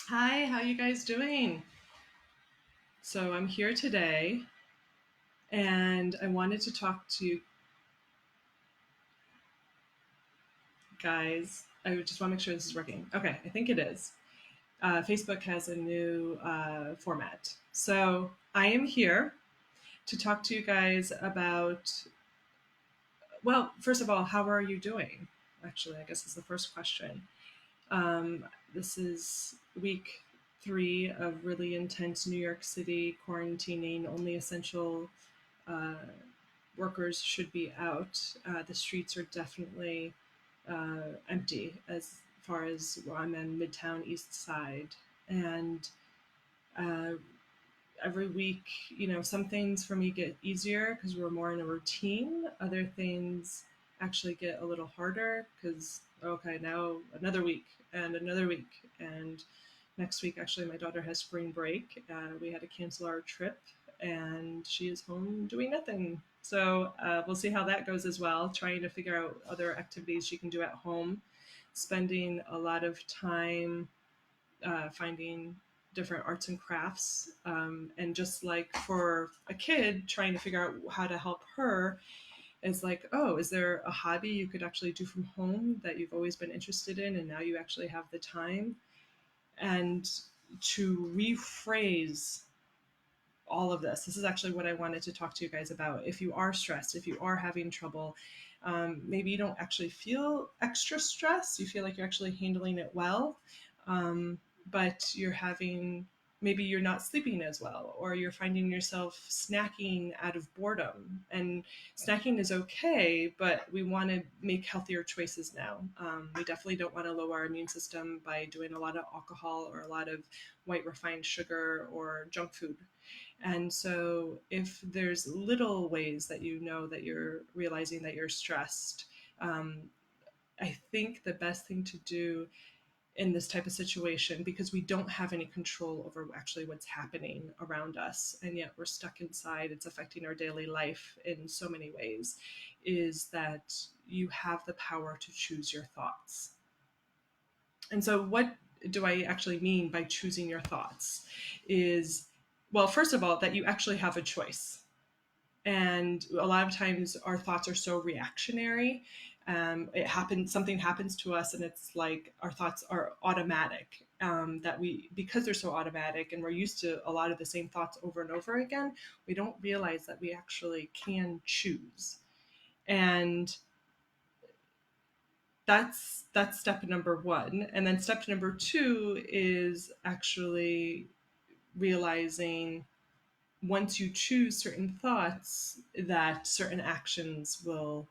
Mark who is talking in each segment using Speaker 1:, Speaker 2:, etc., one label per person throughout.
Speaker 1: Hi, how you guys doing? So I'm here today and I wanted to talk to you guys. I just want to make sure this is working. Okay, I think it is. Facebook has a new format. So I am here to talk to you guys about, well, first of all, how are you doing? Actually, I guess is the first question. Um, this is week 3 of really intense New York City quarantining, only essential uh, workers should be out. The streets are definitely empty as far as well, I'm in Midtown East Side, and uh, every week, some things for me get easier because we're more in a routine. Other things actually get a little harder because okay, now another week and another week and next week actually my daughter has spring break. We had to cancel our trip and she is home doing nothing. So we'll see how that goes as well, trying to figure out other activities she can do at home, spending a lot of time finding different arts and crafts. And just like for a kid, trying to figure out how to help her is like, oh, is there a hobby you could actually do from home that you've always been interested in and now you actually have the time? And to rephrase all of this. This is actually what I wanted to talk to you guys about. If you are stressed, if you are having trouble, maybe you don't actually feel extra stress, you feel like you're actually handling it well, um, but you're having, maybe you're not sleeping as well, or you're finding yourself snacking out of boredom. And snacking is okay, but we want to make healthier choices now. We definitely don't want to lower our immune system by doing a lot of alcohol or a lot of white refined sugar or junk food. And so, if there's little ways that you know that you're realizing that you're stressed, um, I think the best thing to do in this type of situation, because we don't have any control over actually what's happening around us, and yet we're stuck inside, it's affecting our daily life in so many ways, is that you have the power to choose your thoughts. And so, what do I actually mean by choosing your thoughts? Is, well, first of all, that you actually have a choice. And a lot of times our thoughts are so reactionary. It happens, something happens to us, and it's like our thoughts are automatic. That we, because they're so automatic and we're used to a lot of the same thoughts over and over again, we don't realize that we actually can choose. And that's step number one. And then step number two is actually realizing once you choose certain thoughts that certain actions will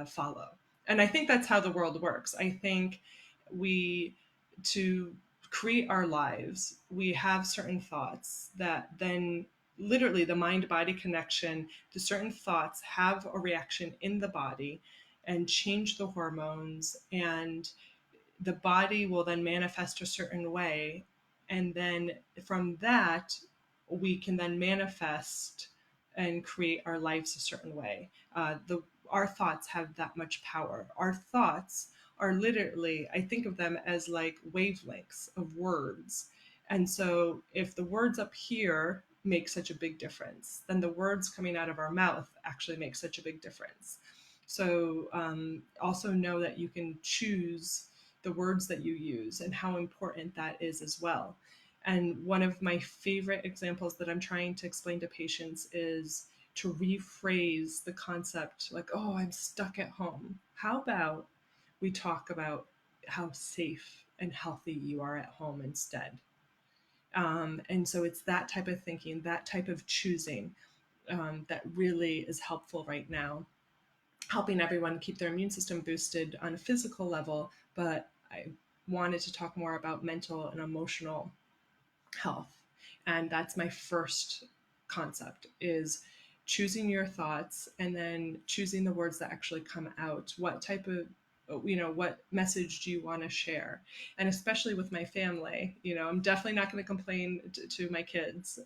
Speaker 1: follow. And I think that's how the world works. I think we, to create our lives, we have certain thoughts that then literally the mind body connection to certain thoughts have a reaction in the body and change the hormones, and the body will then manifest a certain way, and then from that we can then manifest and create our lives a certain way. The Our thoughts have that much power. Our thoughts are literally, I think of them as like wavelengths of words. And so if the words up here make such a big difference, then the words coming out of our mouth actually make such a big difference. So also know that you can choose the words that you use and how important that is as well. And one of my favorite examples that I'm trying to explain to patients is to rephrase the concept like, oh, I'm stuck at home. How about we talk about how safe and healthy you are at home instead? And so it's that type of thinking, that type of choosing that really is helpful right now, helping everyone keep their immune system boosted on a physical level. But I wanted to talk more about mental and emotional health. And that's my first concept, is choosing your thoughts and then choosing the words that actually come out. What type of, what message do you want to share? And especially with my family, I'm definitely not going to complain to my kids.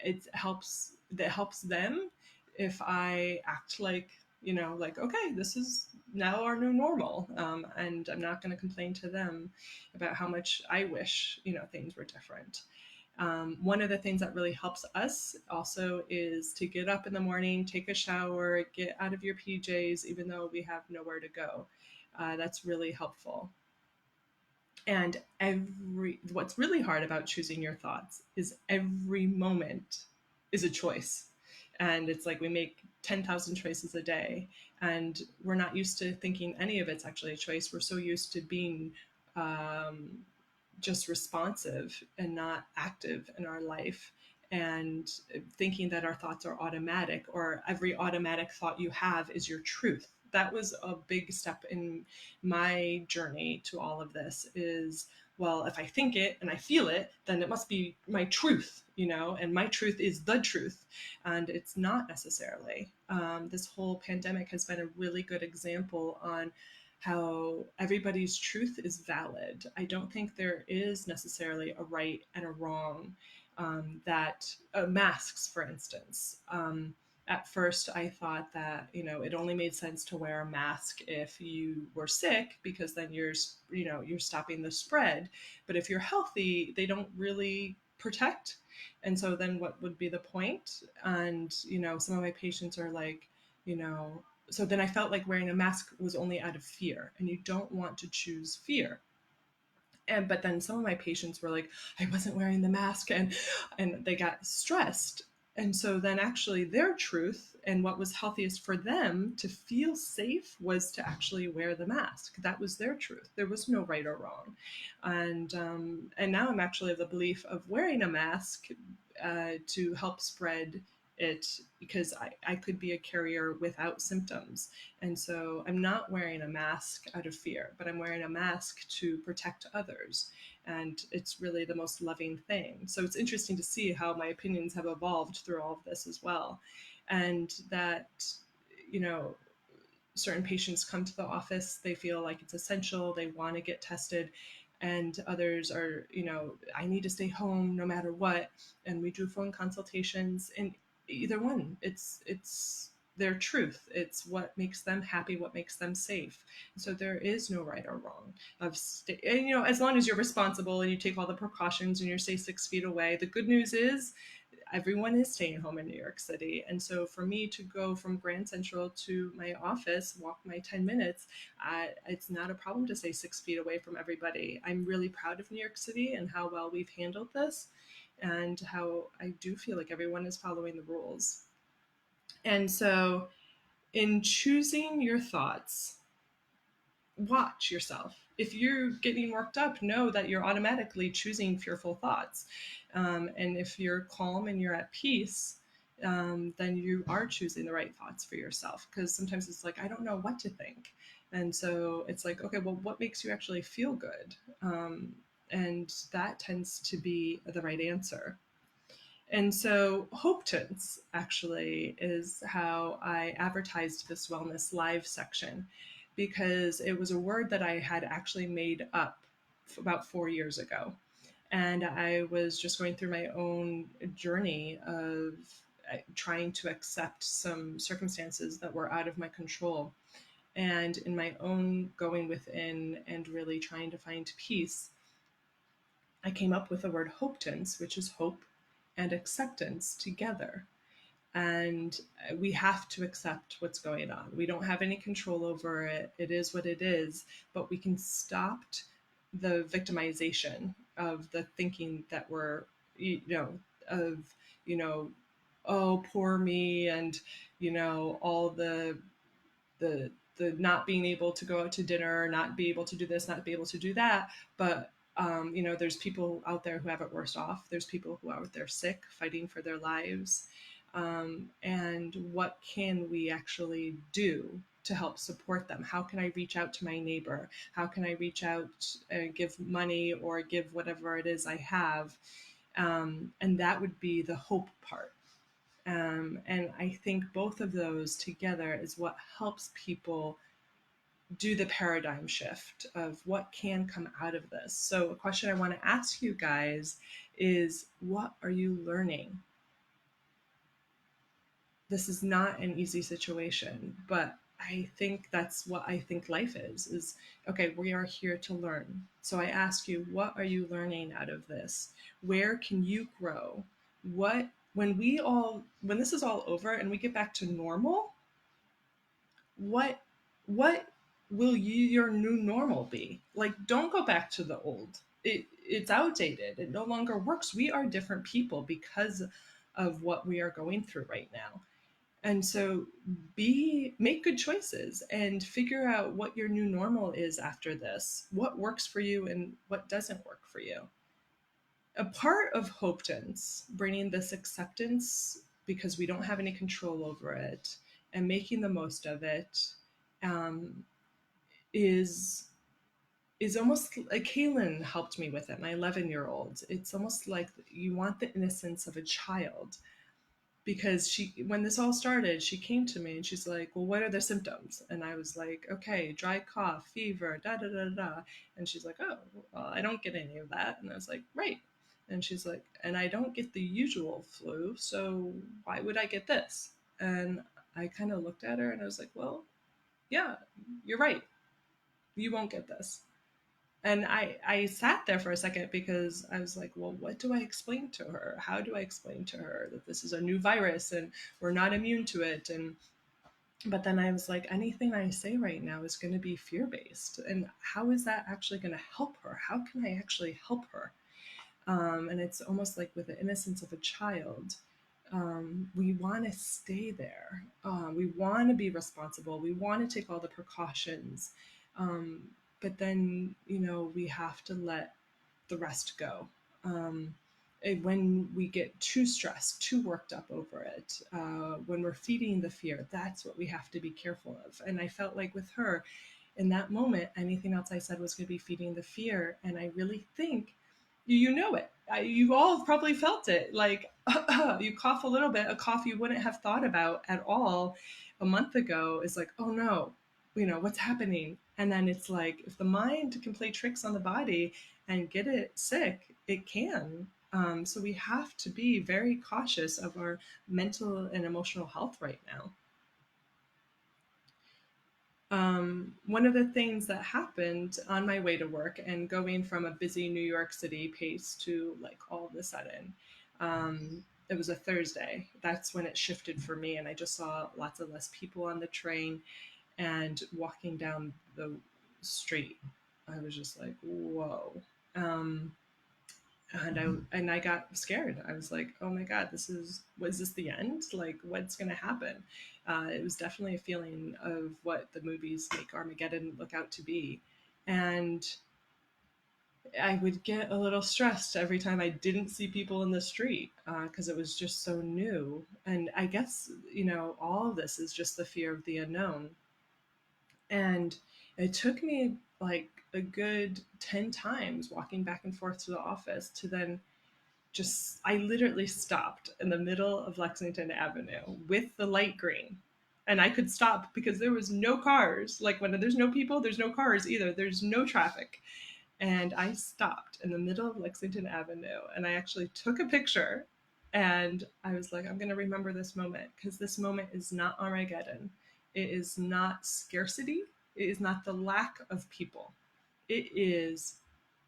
Speaker 1: It helps, that helps them if I act like like, okay, this is now our new normal. And I'm not going to complain to them about how much I wish, things were different. One of the things that really helps us also is to get up in the morning, take a shower, get out of your PJs, even though we have nowhere to go. That's really helpful. And what's really hard about choosing your thoughts is every moment is a choice. And it's like we make 10,000 choices a day, and we're not used to thinking any of it's actually a choice. We're so used to being um, just responsive and not active in our life, and thinking that our thoughts are automatic, or every automatic thought you have is your truth. That was a big step in my journey to all of this. Is, well, if I think it and I feel it, then it must be my truth, and my truth is the truth. And it's not necessarily. This whole pandemic has been a really good example on how everybody's truth is valid. I don't think there is necessarily a right and a wrong. That masks, for instance. At first, I thought that it only made sense to wear a mask if you were sick, because then you're stopping the spread. But if you're healthy, they don't really protect. And so then what would be the point? And some of my patients are like, you know so then I felt like wearing a mask was only out of fear, and you don't want to choose fear. But then some of my patients were like, I wasn't wearing the mask, and they got stressed. And so then actually their truth and what was healthiest for them to feel safe was to actually wear the mask. That was their truth. There was no right or wrong. And now I'm actually of the belief of wearing a mask to help spread it, because I could be a carrier without symptoms. And so I'm not wearing a mask out of fear, but I'm wearing a mask to protect others. And it's really the most loving thing. So it's interesting to see how my opinions have evolved through all of this as well. And that, you know, certain patients come to the office, they feel like it's essential, they want to get tested. And others are, I need to stay home no matter what. And we do phone consultations. And either one, it's their truth. It's what makes them happy, what makes them safe. So there is no right or wrong. And, as long as you're responsible and you take all the precautions and you stay 6 feet away. The good news is everyone is staying home in New York City. And so for me to go from Grand Central to my office, walk my 10 minutes, it's not a problem to stay 6 feet away from everybody. I'm really proud of New York City and how well we've handled this, and how I do feel like everyone is following the rules. And so in choosing your thoughts, watch yourself. If you're getting worked up, know that you're automatically choosing fearful thoughts. And if you're calm and you're at peace, then you are choosing the right thoughts for yourself. Because sometimes it's like, I don't know what to think. And so it's like, okay, well, what makes you actually feel good? And that tends to be the right answer. And so Hope Tints actually is how I advertised this wellness live section, because it was a word that I had actually made up about 4 years ago. And I was just going through my own journey of trying to accept some circumstances that were out of my control. And in my own going within and really trying to find peace, I came up with the word Hope Tints, which is hope and acceptance together. And we have to accept what's going on. We don't have any control over it. It is what it is, but we can stop the victimization of the thinking that we're, of, you know, oh, poor me, and, all the not being able to go out to dinner, not be able to do this, not be able to do that. But there's people out there who have it worse off. There's people who are out there sick, fighting for their lives. And what can we actually do to help support them? How can I reach out to my neighbor? How can I reach out and give money or give whatever it is I have? And that would be the hope part. And I think both of those together is what helps people do the paradigm shift of what can come out of this. So a question I want to ask you guys is, what are you learning this is not an easy situation, but I think that's what I think life is okay, we are here to learn. So I ask you, what are you learning out of this? Where can you grow? What when this is all over and we get back to normal, what what will your new normal be? Like, don't go back to the old. It's outdated. It no longer works. We are different people because of what we are going through right now. And so be make good choices and figure out what your new normal is after this. What works for you and what doesn't work for you. A part of Hopedance, bringing this acceptance because we don't have any control over it and making the most of it, um, is almost like Kaylin helped me with it, my 11-year-old. It's almost like you want the innocence of a child, because she, when this all started, she came to me and she's like, well, what are the symptoms? And I was like, okay, dry cough, fever, da da da da. And she's like, oh, well, I don't get any of that. And I was like, right. And she's like, and I don't get the usual flu, so why would I get this? And I kind of looked at her and I was like, well, yeah, you're right, you won't get this. And I sat there for a second because I was like, well, what do I explain to her? How do I explain to her that this is a new virus and we're not immune to it? And but then I was like, anything I say right now is going to be fear based. And how is that actually going to help her? How can I actually help her? And it's almost like with the innocence of a child. We want to stay there. We want to be responsible. We want to take all the precautions. Um, but then, we have to let the rest go. And when we get too stressed, too worked up over it, when we're feeding the fear, that's what we have to be careful of. And I felt like with her, in that moment, anything else I said was going to be feeding the fear. And I really think you know it. You all probably felt it. Like you cough a little bit, a cough you wouldn't have thought about at all a month ago is like, oh no, what's happening? And then it's like, if the mind can play tricks on the body and get it sick, it can. So we have to be very cautious of our mental and emotional health right now. One of the things that happened on my way to work and going from a busy New York City pace to like all of a sudden, it was a Thursday. That's when it shifted for me. And I just saw lots of less people on the train and walking down the street. I was just like, whoa. Um, and I got scared. I was like, oh my god, was this the end? Like, what's going to happen? It was definitely a feeling of what the movies make Armageddon look out to be, and I would get a little stressed every time I didn't see people in the street because it was just so new. And I guess all of this is just the fear of the unknown. And it took me like a good 10 times walking back and forth to the office to then just, I literally stopped in the middle of Lexington Avenue with the light green. And I could stop because there was no cars. Like when there's no people, there's no cars either. There's no traffic. And I stopped in the middle of Lexington Avenue and I actually took a picture. And I was like, I'm going to remember this moment because this moment is not Armageddon. It is not scarcity. It is not the lack of people. It is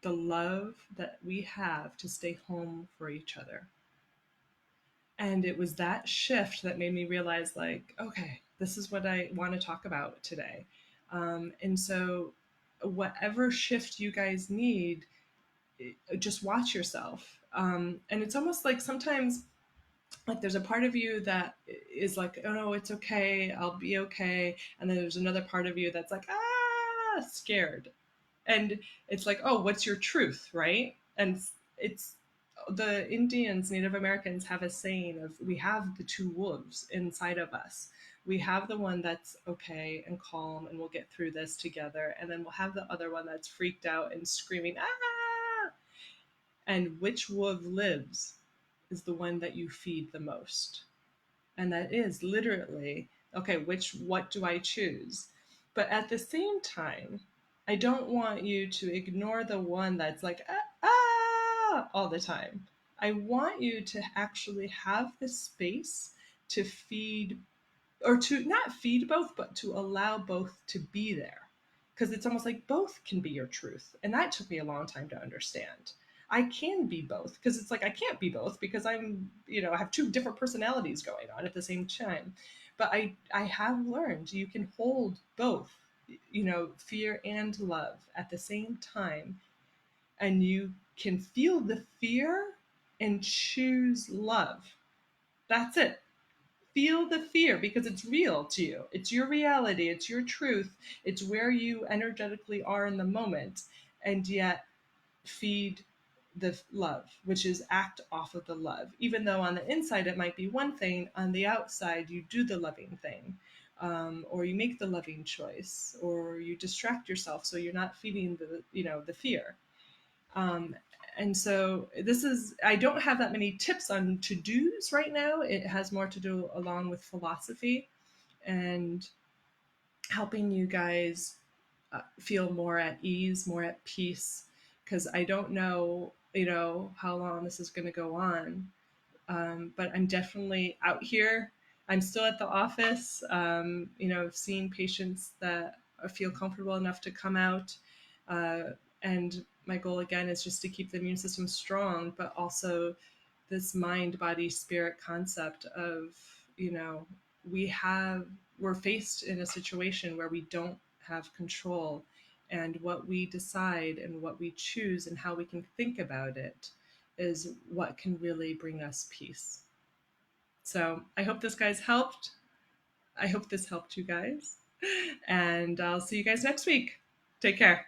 Speaker 1: the love that we have to stay home for each other. And it was that shift that made me realize, like, okay, this is what I want to talk about today. And so, whatever shift you guys need, just watch yourself. And it's almost like sometimes, like, there's a part of you that is like, oh no, it's okay, I'll be okay. And then there's another part of you that's like, scared. And it's like, oh, what's your truth, right? And it's the Indians, Native Americans have a saying of, we have the two wolves inside of us. We have the one that's okay and calm and we'll get through this together, and then we'll have the other one that's freaked out and screaming, and which wolf lives is the one that you feed the most. And that is literally, okay, what do I choose? But at the same time, I don't want you to ignore the one that's like all the time. I want you to actually have the space to feed, or to not feed both, but to allow both to be there. Because it's almost like both can be your truth. And that took me a long time to understand. I can be both, because it's like I can't be both because I have two different personalities going on at the same time. But I have learned you can hold both, fear and love at the same time. And you can feel the fear and choose love. That's it. Feel the fear because it's real to you. It's your reality, it's your truth, it's where you energetically are in the moment, and yet feed the love, which is act off of the love. Even though on the inside it might be one thing, on the outside you do the loving thing. Or you make the loving choice, or you distract yourself so you're not feeding the fear. um, and so I don't have that many tips on to-dos right now. It has more to do along with philosophy and helping you guys feel more at ease, more at peace, because I don't know, how long this is going to go on. But I'm definitely out here. I'm still at the office, seeing patients that feel comfortable enough to come out. Uh, and my goal again is just to keep the immune system strong, but also this mind, body, spirit concept of, you know, we have, we're faced in a situation where we don't have control, and what we decide and what we choose and how we can think about it is what can really bring us peace. So I hope this guys helped. I hope this helped you guys. And I'll see you guys next week. Take care.